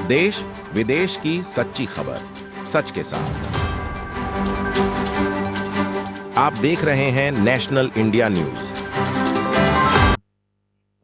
देश विदेश की सच्ची खबर सच के साथ। आप देख रहे हैं national India news.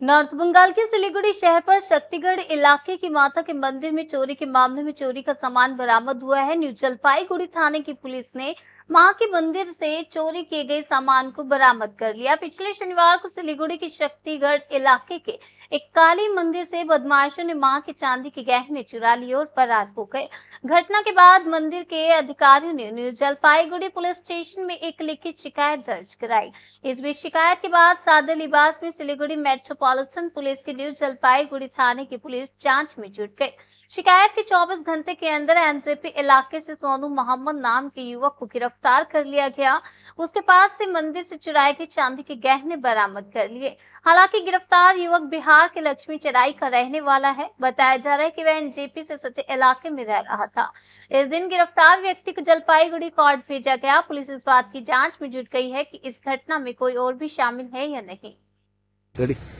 North Bengal के सिलीगुड़ी शहर पर शक्तिगढ़ इलाके की माता के मंदिर में चोरी के मामले में चोरी का सामान बरामद हुआ है। न्यू जलपाईगुड़ी थाने की पुलिस ने मां के मंदिर से चोरी किए गए सामान को बरामद कर लिया। पिछले शनिवार को सिलीगुड़ी के शक्तिगढ़ इलाके के एक काली मंदिर से बदमाशों ने मां के चांदी के गहने चुरा लिए और फरार हो गए। घटना के बाद मंदिर के अधिकारियों ने न्यू जलपाईगुड़ी पुलिस स्टेशन में एक लिखित शिकायत दर्ज कराई। इस बीच शिकायत के बाद सादे लिबास में सिलीगुड़ी मेट्रोपॉलिटन पुलिस की न्यू जलपाईगुड़ी थाने की पुलिस जांच में जुट गई। शिकायत के 24 घंटे के अंदर एनजेपी इलाके से सोनू मोहम्मद नाम के युवक को गिरफ्तार कर लिया गया। उसके पास से मंदिर से चुराए गए चांदी के गहने बरामद कर लिए। हालांकि गिरफ्तार युवक बिहार के लक्ष्मी चढ़ाई का रहने वाला है। बताया जा रहा है कि वह एनजेपी से सटे इलाके में रह रहा था। इस दिन गिरफ्तार व्यक्ति को जलपाईगुड़ी कोर्ट भेजा गया। पुलिस इस बात की जांच में जुट गई है कि इस घटना में कोई और भी शामिल है या नहीं।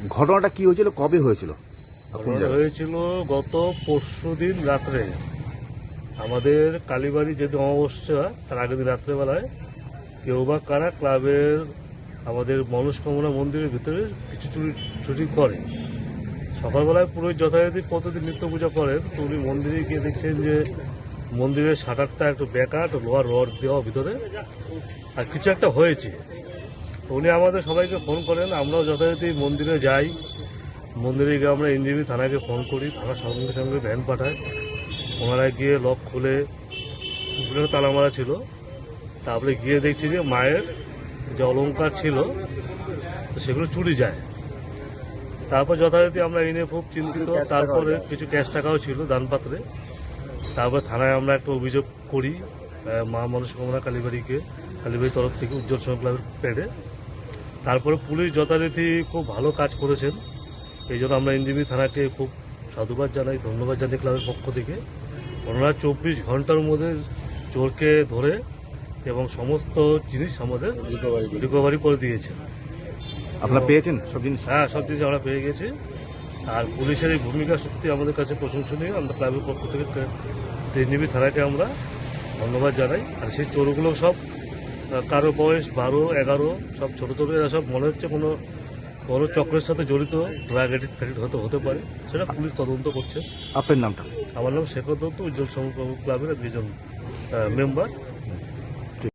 ঘটনাটা কি হয়েছিল, কবে হয়েছিল? হয়েছিল গত পরশুদিন রাত্রে। আমাদের কালীবাড়ি যেদিন অমাবস্যা তার আগের দিন রাত্রেবেলায় কেউ বা কারা ক্লাবের আমাদের মনস্কামনা মন্দিরের ভিতরে কিছু চুরি করে। সকালবেলায় পুরো যথারীতি প্রতিদিন নিত্য পূজা করেন, তো উনি মন্দিরে গিয়ে দেখছেন যে মন্দিরের শাটারটা একটু বেঁকা, একটু লোহার রড দেওয়া ভিতরে, আর কিছু একটা হয়েছে। উনি আমাদের সবাইকে ফোন করেন, আমরাও যথারীতি মন্দিরে যাই। মন্দিরে গিয়ে আমরা এনজেপি থানাকে ফোন করি, থানার সঙ্গে সঙ্গে ভ্যান পাঠায়। ওনারা গিয়ে লক খুলে তালা মারা ছিল। তারপরে গিয়ে দেখছি যে মায়ের যে অলংকার ছিল তো সেগুলো চুরি যায়। তারপর যথারীতি আমরা এনে খুব চিন্তিত। তারপরে কিছু ক্যাশ টাকাও ছিল দানপাত্রে। তারপর থানায় আমরা একটা অভিযোগ করি মা মনস্কামনা কালীবাড়ির তরফ থেকে উজ্জ্বল সংঘ ক্লাবের প্যাডে। তারপরে পুলিশ যথারীতি খুব ভালো কাজ করেছেন, এই জন্য আমরা এনজেপি থানাকে খুব সাধুবাদ জানাই, ধন্যবাদ জানাই ক্লাবের পক্ষ থেকে। ওনারা 24 ঘন্টার মধ্যে চোরকে ধরে এবং সমস্ত জিনিস আমাদের রিকভারি করে দিয়েছেন। আপনারা পেয়েছেন সব জিনিস? হ্যাঁ, সব জিনিস আমরা পেয়ে গেছি। আর পুলিশের এই ভূমিকা সত্যি আমাদের কাছে প্রশংসনীয়। আমরা ক্লাবের পক্ষ থেকে এনজেপি থানাকে আমরা ধন্যবাদ জানাই। আর সেই চোরগুলো সব কারো বয়স 12-11, সব ছোটো ছোটো, এরা সব মনে হচ্ছে কোনো বড় চক্রের সাথে জড়িত, ড্রাগ এডিক্ট হতে পারে, সেটা পুলিশ তদন্ত করছে। আপনার নামটা? আমার নাম শেখর দত্ত, উজ্জ্বল সংঘ ক্লাবের একজন মেম্বার।